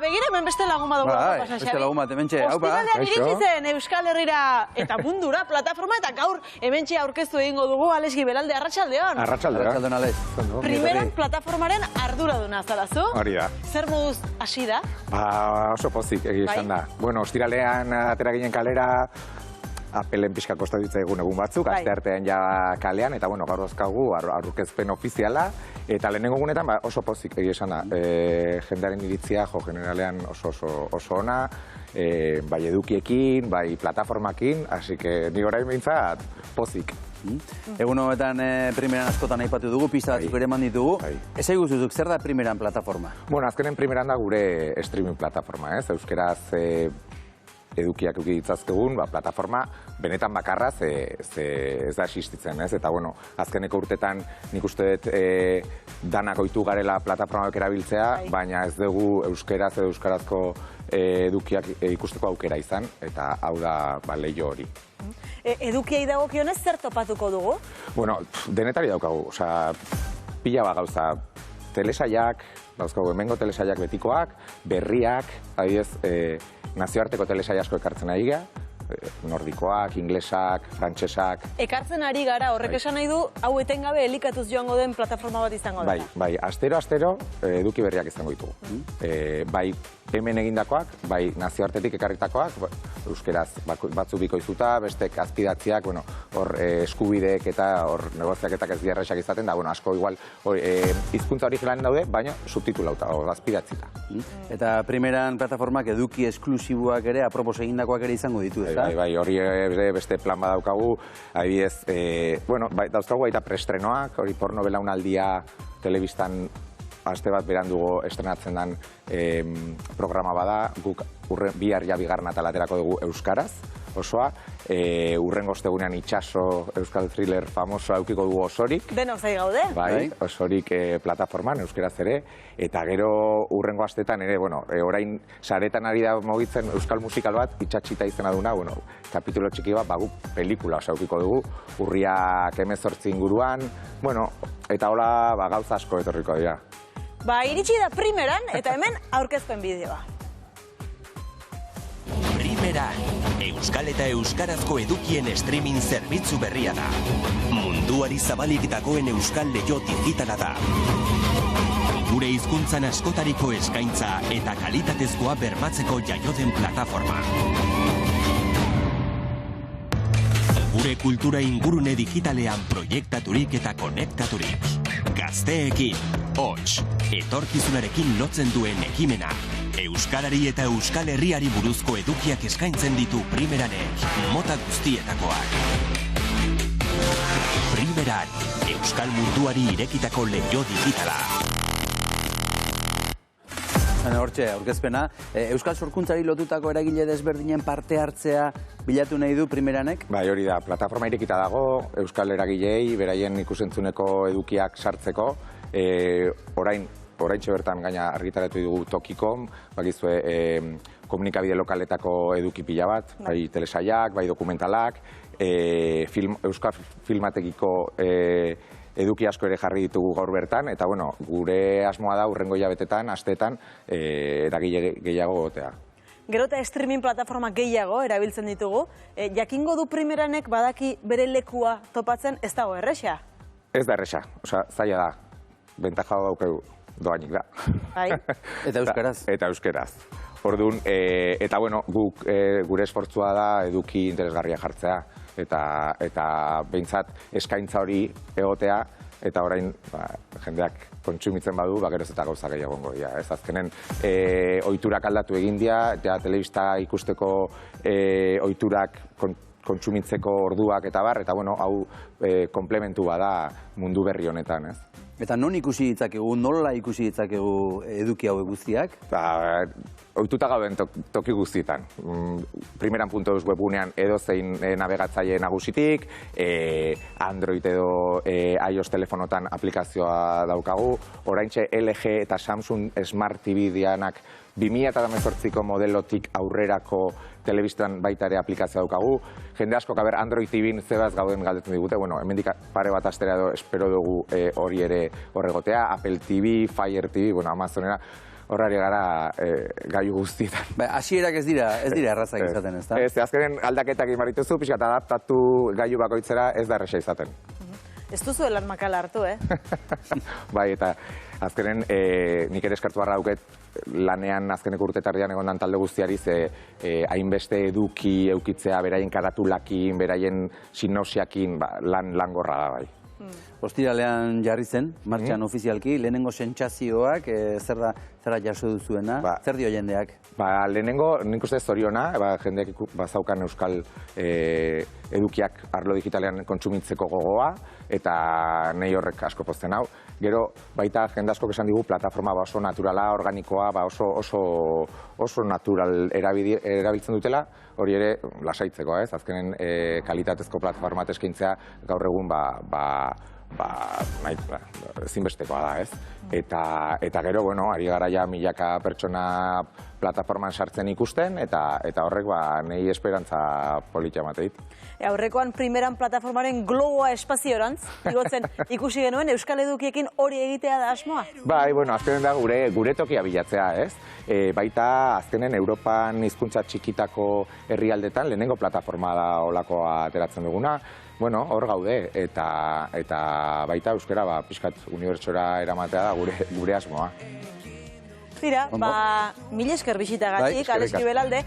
Begira hemen beste lagun bat dugu. Beste lagun bat, hementxe. Ostiralean iritsi zen Euskal Herrira eta mundura plataforma eta gaur hementxe aurkeztu egingo dugu Aleski Belalde, arratsaldeon. Arratsaldeon, Alex. Primeran plataformaren arduraduna zarazu. Hori da. Zer moduz hasi da? Oso pozik egia esan da. Bueno, ostiralean atera ginen kalera, apelen pixka kostatu egun batzuk, aste artean ja kalean, eta bueno, gaur dauzkagu aurkezpen ofiziala, eta lehenengo egunetan oso pozik egia esan da. Jendearen iritzia, generalean oso ona, bai edukiekin, bai plataformakin, así que ni orain behintzat pozik. Egun honetan primeran askotan aipatu dugu, pista batzuk ere eman ditugu. Ez eguzuzuk, zer da primeran plataforma? Bueno, azkenen primeran da gure streaming plataforma, ez? Euskeraz edukiak ditzazkegun, plataforma benetan bakarra ez da existitzen, ez? Eta, bueno, azkeneko urtetan nik uste dut danak ohitu garela plataformak erabiltzea, baina ez dugu euskeraz edo euskarazko edukiak ikusteko aukera izan, eta hau da leiho hori. Edukiei dagokionez zer topatuko dugu? Bueno, denetari daukagu, pila bat gauza, telesaiak, dauzkagu hemengo telesaiak betikoak, berriak, adibidez, nazioarteko telesai asko ekartzen ari gara, nordikoak, inglesak, frantsesak. Ekartzen ari gara, horrek esan nahi du, hau etengabe elikatuz joango den plataforma bat izango da. Bai, astero eduki berriak izango ditugu. Bai hemen egindakoak, bai nazioartetik ekarritakoak, euskeraz batzuk bikoizuta, bestek azpidatziak, hor eskubideek eta hor negoziaketak ez diarresak izaten da, asko igual hizkuntza originalen daude, baina subtitulauta, azpidatzita. Eta primeran plataformak eduki esklusiboak ere, apropos egindakoak ere izango ditu, ez da? Bai, hori beste plan badaukagu, adibidez, dauzkagu baita preestrenoak, hori porno belaunaldia telebistan aste bat berandugo estrenatzen den programa bada, guk bihar ja bigarren atalaterako dugu euskaraz, osoa, urrengo ostegunean itxaso euskal thriller famosoa eukiko dugu Osorik. Denok zai gaude? Bai, Osorik plataforman, euskeraz ere, eta gero urrengo astetan ere, orain saretan ari da mugitzen euskal musikal bat, itxatxita izena duna, kapitulo txiki bat, guk pelikula eukiko dugu, urriak 18 inguruan, eta hola gauza asko etorriko dira. Iritsi da primeran, eta hemen aurkezpen bideoa. Primeran, euskal eta euskarazko edukien streaming zerbitzu berria da. Munduari zabalik dagoen euskal leiho digitala da. Gure hizkuntzan askotariko eskaintza eta kalitatezkoa bermatzeko jaio den plataforma. Gure kultura ingurune digitalean proiektaturik eta konektaturik. Gazteekin, hots, etorkizunarekin lotzen duen ekimena. Euskarari eta Euskal Herriari buruzko edukiak eskaintzen ditu Primeranek, mota guztietakoak. Primeran, Euskal munduari irekitako leiho digitala. Hortxe, aurkezpena. Euskal sorkuntzari lotutako eragile desberdinen parte hartzea bilatu nahi du Primeranek? Bai, hori da. Plataforma irekita dago, Euskal eragilei, beraien ikusentzuneko edukiak sartzeko. Oraintxe bertan gaina argitaratu dugu Tokikom, bakizue komunikabide lokaletako eduki pila bat, bai telesaiak, bai dokumentalak, Euskal filmatekiko eduki asko ere jarri ditugu gaur bertan, eta gure asmoa da urrengo hilabetetan, asteetan, eragile gehiago gotea. Gero eta streaming plataforma gehiago erabiltzen ditugu, jakingo du Primeranek badaki bere lekua topatzen ez dago erresa? Ez da erresa, zaila da, bentaja daukegu doainik da. Eta euskaraz? Eta euskaraz. Orduan, eta guk gure esfortzua da eduki interesgarria jartzea, eta behintzat eskaintza hori egotea, eta orain jendeak kontsumitzen badu, geroz eta gauza gehiago gongo. Ez azkenen ohiturak aldatu egin dira, eta telebista ikusteko ohiturak kontsumitzeko orduak eta bar, eta hau komplementu bada mundu berri honetan, ez? Eta non ikusi ditzakegu, nola ikusi ditzakegu eduki hauek guztiak? Ohituta gauden toki guztietan. Primeran.eus webgunean edozein navegatzaile nagusitik, Android edo iOS telefonotan aplikazioa daukagu, oraintxe LG eta Samsung Smart TV dianak 2018ko modelotik aurrerako telebistan baita ere aplikazioa daukagu. Jende asko, Android TV-n zebaz gauden galdetzen digute, hemendik pare bat astera espero dugu hori ere horregotea, Apple TV, Fire TV, Amazonera. horrari gara gaiu guztietan. Hasierak ez dira errazak izaten, ezta? Ez, azkenen aldaketak egin barituzu, pixkat adaptatu gaiu bakoitzera ez da erresa izaten. Ez duzu elan makala hartu, Bai, eta azkenen nik ere eskartu barra dauket lanean azkeneko urtetarrian egondan talde guztiari ze hainbeste eduki eukitzea, beraien karatulakin, beraien sinopsiakin, lan gorra da bai. Ostiralean jarri zen, martxan ofizialki, lehenengo sentsazioak, zer jaso duzuena, zer dio jendeak? Lehenengo, nik uste zoriona, jendeak bazaukan euskal edukiak arlo digitalean kontsumitzeko gogoa, eta nahi horrek asko pozten hau. Gero, baita jende asko esan digu, plataforma oso naturala, organikoa, oso natural erabiltzen dutela, hori ere lasaitzeko, ez? Azkenen kalitatezko plataforma eskaintzea gaur egun ezinbestekoa da, ez? Eta gero, ari gara ja milaka pertsona plataforman sartzen ikusten, eta horrek nahi esperantza politia ematen dit. Aurrekoan primeran plataformaren globoa espaziorantz, igotzen ikusi genuen Euskal Edukiekin hori egitea da asmoa? Bai, azkenen da gure tokia bilatzea, ez? Baita azkenen Europan hizkuntza txikitako herrialdetan lehenengo plataforma da olakoa ateratzen duguna, hor gaude, eta baita euskara pixkat unibertsora eramatea da gure asmoa. Tira, mila esker bisitagatik, Alex Gibelalde.